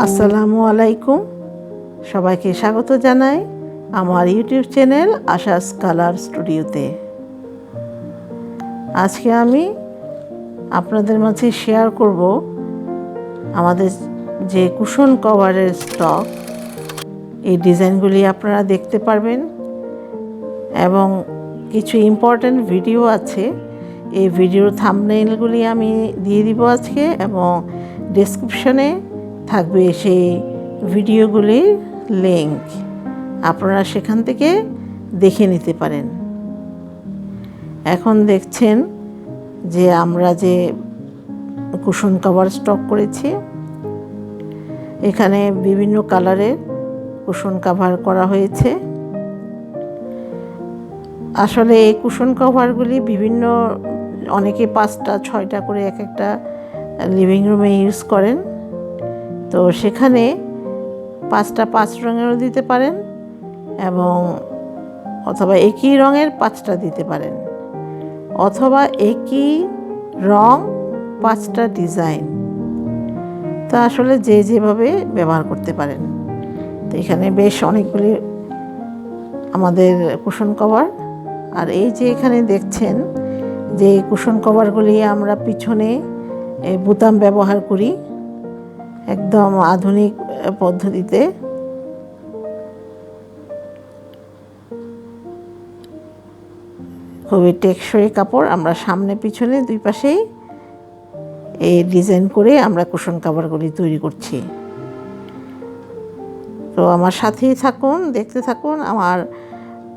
আসসালামু আলাইকুম, সবাইকে স্বাগত জানাই আমার ইউটিউব চ্যানেল আশাস কালার স্টুডিওতে। আজকে আমি আপনাদের মাঝে শেয়ার করব আমাদের যে কুশন কভারের স্টক, এই ডিজাইনগুলি আপনারা দেখতে পারবেন এবং কিছু ইম্পর্ট্যান্ট ভিডিও আছে। এই ভিডিওর থাম্বনেইলগুলি আমি দিয়ে দিব আজকে, এবং ডেসক্রিপশনে থাকবে সেই ভিডিওগুলির লিংক, আপনারা সেখান থেকে দেখে নিতে পারেন। এখন দেখছেন যে আমরা যে কুশন কভার স্টক করেছি, এখানে বিভিন্ন কালারের কুশন কভার করা হয়েছে। আসলে এই কুশন কভারগুলি বিভিন্ন, অনেকে 5টা 6টা করে এক একটা লিভিং রুমে ইউজ করেন। তো সেখানে 5টা 5 রঙেরও দিতে পারেন, এবং অথবা একই রঙের 5টা দিতে পারেন, অথবা একই রং 5টা ডিজাইন। তা আসলে যে যেভাবে ব্যবহার করতে পারেন। তো এখানে বেশ অনেকগুলি আমাদের কুশন কভার। আর এই যে এখানে দেখছেন যে কুশন কভারগুলি আমরা পিছনে বোতাম ব্যবহার করি একদম আধুনিক পদ্ধতিতে। খুবই টেকসই কাপড়। আমরা সামনে পিছনে দুই পাশেই এই ডিজাইন করে আমরা কুশন কভারগুলি তৈরি করছি। তো আমার সাথেই থাকুন, দেখতে থাকুন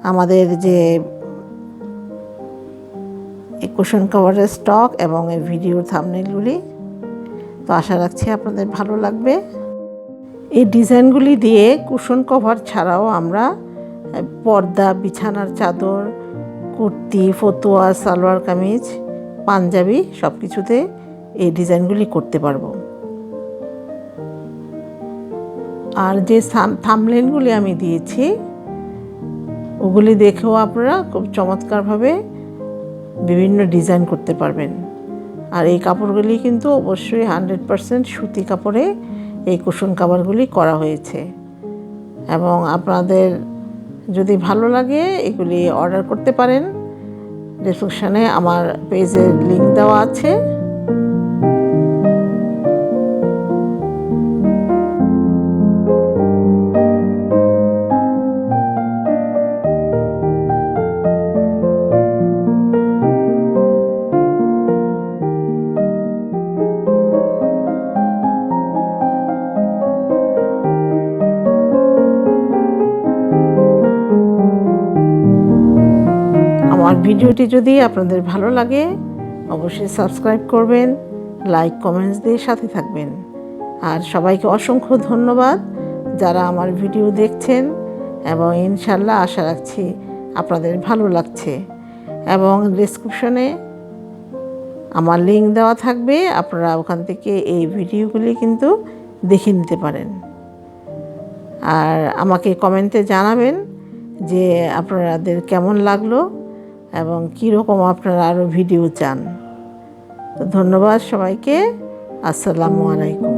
আমাদের যে এই কুশন কভারের স্টক এবং এই ভিডিওর থাম্বনেইলগুলি। তো আশা রাখছি আপনাদের ভালো লাগবে। এই ডিজাইনগুলি দিয়ে কুশন কভার ছাড়াও আমরা পর্দা, বিছানার চাদর, কুর্তি, ফতুয়া, সালোয়ার কামিজ, পাঞ্জাবি সব কিছুতে এই ডিজাইনগুলি করতে পারবো। আর যে থাম্বনেইলগুলি আমি দিয়েছি ওগুলি দেখেও আপনারা খুব চমৎকারভাবে বিভিন্ন ডিজাইন করতে পারবেন। আর এই কাপড়গুলি কিন্তু অবশ্যই 100% সুতি কাপড়ে এই কুশন কভারগুলি করা হয়েছে। এবং আপনাদের যদি ভালো লাগে এগুলি অর্ডার করতে পারেন। ডেসক্রিপশনে আমার পেজের লিংক দেওয়া আছে। আমার ভিডিওটি যদি আপনাদের ভালো লাগে অবশ্যই সাবস্ক্রাইব করবেন, লাইক কমেন্টস দিয়ে সাথে থাকবেন। আর সবাইকে অসংখ্য ধন্যবাদ যারা আমার ভিডিও দেখছেন, এবং ইনশাল্লাহ আশা রাখছি আপনাদের ভালো লাগছে। এবং ডেসক্রিপশনে আমার লিংক দেওয়া থাকবে, আপনারা ওখান থেকে এই ভিডিওগুলি কিন্তু দেখে নিতে পারেন। আর আমাকে কমেন্টে জানাবেন যে আপনাদের কেমন লাগলো এবং কীরকম আপনারা আরও ভিডিও চান। তো ধন্যবাদ সবাইকে। আসসালামু আলাইকুম।